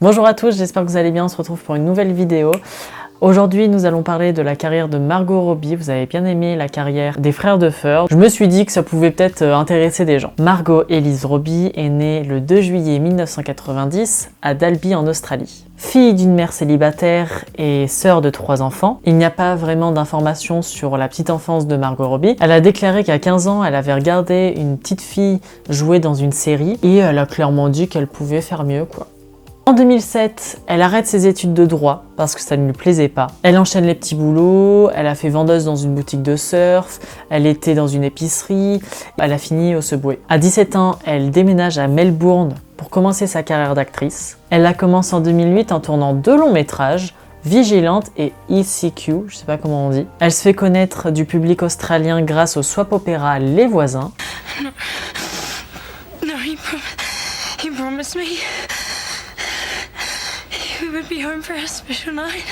Bonjour à tous, j'espère que vous allez bien, on se retrouve pour une nouvelle vidéo. Aujourd'hui, nous allons parler de la carrière de Margot Robbie. Vous avez bien aimé la carrière des frères Duffer. Je me suis dit que ça pouvait peut-être intéresser des gens. Margot Elise Robbie est née le 2 juillet 1990 à Dalby en Australie. Fille d'une mère célibataire et sœur de 3 enfants, il n'y a pas vraiment d'informations sur la petite enfance de Margot Robbie. Elle a déclaré qu'à 15 ans, elle avait regardé une petite fille jouer dans une série et elle a clairement dit qu'elle pouvait faire mieux, quoi. En 2007, elle arrête ses études de droit parce que ça ne lui plaisait pas. Elle enchaîne les petits boulots, elle a fait vendeuse dans une boutique de surf, elle était dans une épicerie, elle a fini au Subway. À 17 ans, elle déménage à Melbourne pour commencer sa carrière d'actrice. Elle la commence en 2008 en tournant 2 longs métrages, Vigilante et ECQ, je sais pas comment on dit. Elle se fait connaître du public australien grâce au soap opéra Les Voisins. No, he promised me. We would be home for our special night.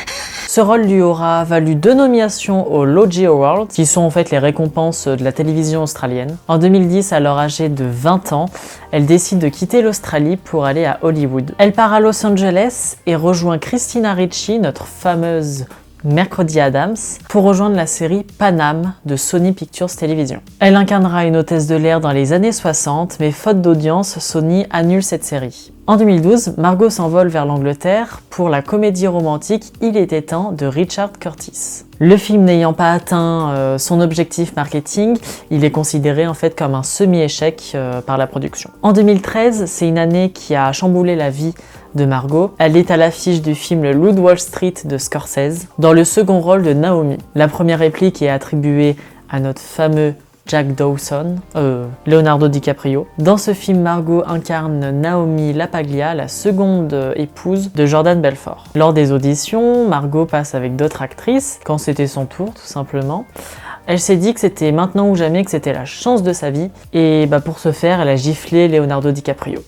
Ce rôle lui aura valu 2 nominations aux Logie Awards, qui sont en fait les récompenses de la télévision australienne. En 2010, alors âgée de 20 ans, elle décide de quitter l'Australie pour aller à Hollywood. Elle part à Los Angeles et rejoint Christina Ricci, notre fameuse Mercredi Addams, pour rejoindre la série Panam de Sony Pictures Television. Elle incarnera une hôtesse de l'air dans les années 60, mais faute d'audience, Sony annule cette série. En 2012, Margot s'envole vers l'Angleterre pour la comédie romantique Il était temps de Richard Curtis. Le film n'ayant pas atteint son objectif marketing, il est considéré en fait comme un semi-échec par la production. En 2013, c'est une année qui a chamboulé la vie de Margot. Elle est à l'affiche du film Le Loup de Wall Street de Scorsese, dans le second rôle de Naomi. La première réplique est attribuée à notre fameux Jack Dawson, Leonardo DiCaprio. Dans ce film, Margot incarne Naomi Lapaglia, la seconde épouse de Jordan Belfort. Lors des auditions, Margot passe avec d'autres actrices, quand c'était son tour tout simplement. Elle s'est dit que c'était maintenant ou jamais, que c'était la chance de sa vie, et pour ce faire, elle a giflé Leonardo DiCaprio.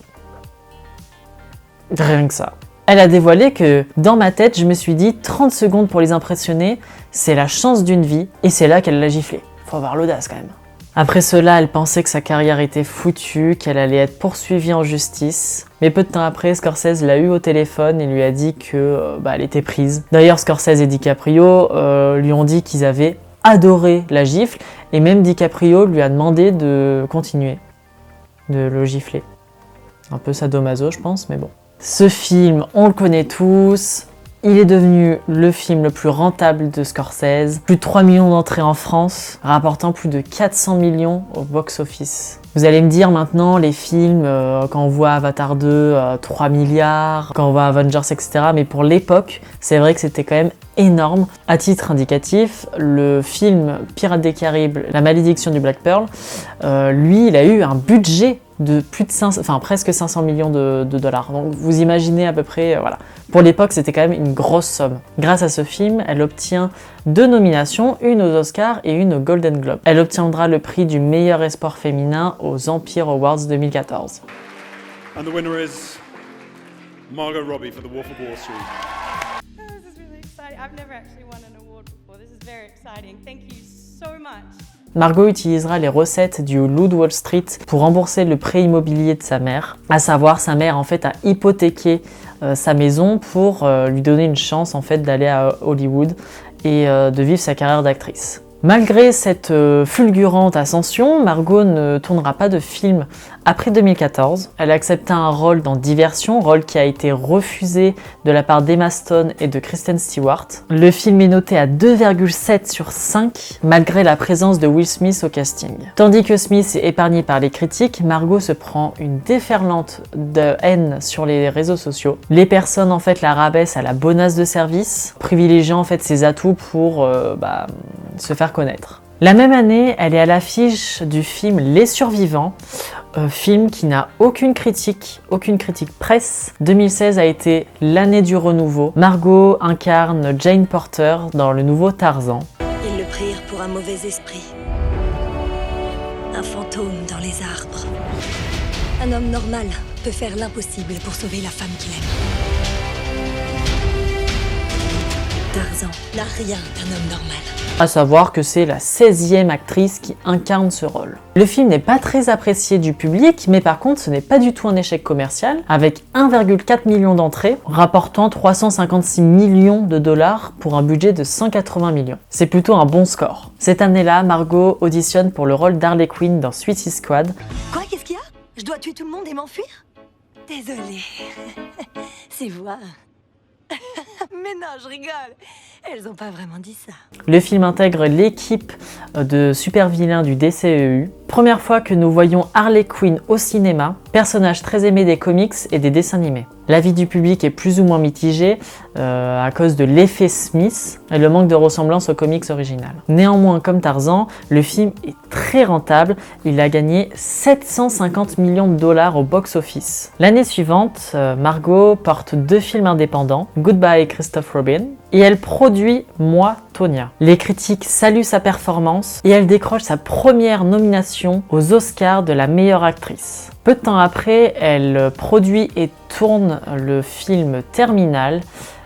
Rien que ça. Elle a dévoilé que, dans ma tête, je me suis dit 30 secondes pour les impressionner, c'est la chance d'une vie, et c'est là qu'elle l'a giflé. Faut avoir l'audace quand même. Après cela, elle pensait que sa carrière était foutue, qu'elle allait être poursuivie en justice. Mais peu de temps après, Scorsese l'a eu au téléphone et lui a dit que elle était prise. D'ailleurs, Scorsese et DiCaprio lui ont dit qu'ils avaient adoré la gifle, et même DiCaprio lui a demandé de continuer de le gifler. Un peu sadomaso, je pense, mais bon. Ce film, on le connaît tous. Il est devenu le film le plus rentable de Scorsese. Plus de 3 millions d'entrées en France, rapportant plus de 400 millions au box-office. Vous allez me dire maintenant, les films, quand on voit Avatar 2, 3 milliards, quand on voit Avengers, etc. Mais pour l'époque, c'est vrai que c'était quand même énorme. À titre indicatif, le film Pirates des Caraïbes, La Malédiction du Black Pearl, lui, il a eu un budget de plus de presque 500 millions de dollars. Donc vous imaginez à peu près, voilà. Pour l'époque, c'était quand même une grosse somme. Grâce à ce film, elle obtient 2 nominations, une aux Oscars et une aux Golden Globe. Elle obtiendra le prix du meilleur espoir féminin aux Empire Awards 2014. And the winner is Margot Robbie for The Wolf of Wall Street. This is really exciting. I've never actually won an award before. This is very exciting. Thank you so much. Margot utilisera les recettes du Loup de Wall Street pour rembourser le prêt immobilier de sa mère. À savoir, sa mère en fait a hypothéqué sa maison pour lui donner une chance en fait d'aller à Hollywood et de vivre sa carrière d'actrice. Malgré cette fulgurante ascension, Margot ne tournera pas de film après 2014. Elle a accepté un rôle dans Diversion, rôle qui a été refusé de la part d'Emma Stone et de Kristen Stewart. Le film est noté à 2,7 sur 5, malgré la présence de Will Smith au casting. Tandis que Smith est épargné par les critiques, Margot se prend une déferlante de haine sur les réseaux sociaux. Les personnes en fait la rabaissent à la bonasse de service, privilégiant en fait ses atouts pour se faire connaître. La même année, elle est à l'affiche du film Les Survivants, film qui n'a aucune critique presse. 2016 a été l'année du renouveau. Margot incarne Jane Porter dans le nouveau Tarzan. Ils le prirent pour un mauvais esprit. Un fantôme dans les arbres. Un homme normal peut faire l'impossible pour sauver la femme qu'il aime. Tarzan n'a rien d'un homme normal. À savoir que c'est la 16e actrice qui incarne ce rôle. Le film n'est pas très apprécié du public, mais par contre ce n'est pas du tout un échec commercial, avec 1,4 million d'entrées, rapportant 356 millions de dollars pour un budget de 180 millions. C'est plutôt un bon score. Cette année-là, Margot auditionne pour le rôle d'Harley Quinn dans Suicide Squad. Quoi, qu'est-ce qu'il y a? Je dois tuer tout le monde et m'enfuir? Désolée. C'est vous, hein? Mais non, je rigole. Elles ont pas vraiment dit ça. Le film intègre l'équipe de super-vilains du DCEU. Première fois que nous voyons Harley Quinn au cinéma, personnage très aimé des comics et des dessins animés. L'avis du public est plus ou moins mitigé à cause de l'effet Smith et le manque de ressemblance au comics original. Néanmoins, comme Tarzan, le film est très rentable. Il a gagné 750 millions de dollars au box-office. L'année suivante, Margot porte 2 films indépendants, Goodbye Christophe Robin, et elle produit Moi, Tonya. Les critiques saluent sa performance et elle décroche sa première nomination aux Oscars de la meilleure actrice. Peu de temps après, elle produit et tourne le film Terminal,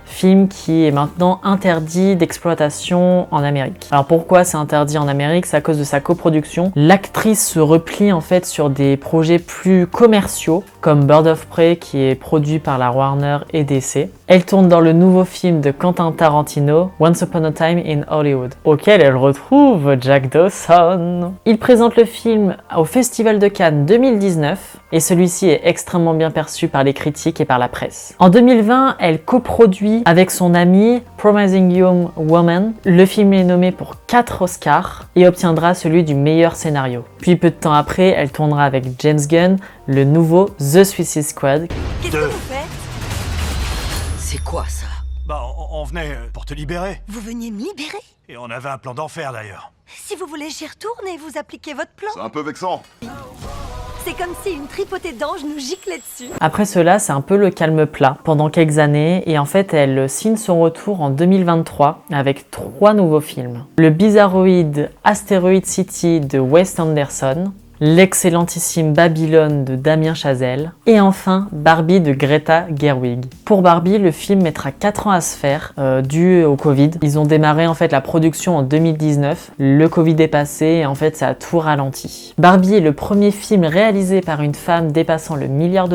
film qui est maintenant interdit d'exploitation en Amérique. Alors pourquoi c'est interdit en Amérique? C'est à cause de sa coproduction. L'actrice se replie en fait sur des projets plus commerciaux, comme Bird of Prey qui est produit par la Warner et DC. Elle tourne dans le nouveau film de Quentin Tarantino, Once Upon a Time in Hollywood, auquel elle retrouve Jack Dawson. Il présente le film au Festival de Cannes 2019 et celui-ci est extrêmement bien perçu par les critiques et par la presse. En 2020, elle coproduit avec son amie Promising Young Woman. Le film est nommé pour 4 Oscars et obtiendra celui du meilleur scénario. Puis peu de temps après, elle tournera avec James Gunn le nouveau The Suicide Squad. Qu'est-ce que vous faites? C'est quoi ça? Bah, on venait pour te libérer. Vous veniez me libérer? Et on avait un plan d'enfer d'ailleurs. Si vous voulez, j'y retourne et vous appliquez votre plan. C'est un peu vexant. C'est comme si une tripotée d'anges nous giclait dessus. Après cela, c'est un peu le calme plat pendant quelques années et en fait, elle signe son retour en 2023 avec 3 nouveaux films. Le bizarroïde Asteroid City de Wes Anderson, l'excellentissime Babylone de Damien Chazelle et enfin Barbie de Greta Gerwig. Pour Barbie, le film mettra 4 ans à se faire dû au Covid. Ils ont démarré en fait la production en 2019, le Covid est passé et en fait ça a tout ralenti. Barbie est le premier film réalisé par une femme dépassant le $1 milliard.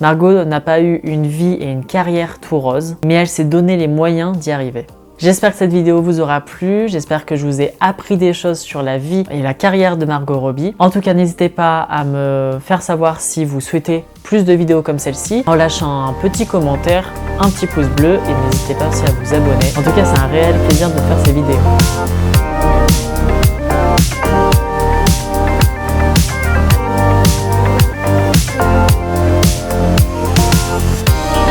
Margot n'a pas eu une vie et une carrière tout rose, mais elle s'est donné les moyens d'y arriver. J'espère que cette vidéo vous aura plu, j'espère que je vous ai appris des choses sur la vie et la carrière de Margot Robbie. En tout cas, n'hésitez pas à me faire savoir si vous souhaitez plus de vidéos comme celle-ci en lâchant un petit commentaire, un petit pouce bleu et n'hésitez pas aussi à vous abonner. En tout cas, c'est un réel plaisir de faire ces vidéos.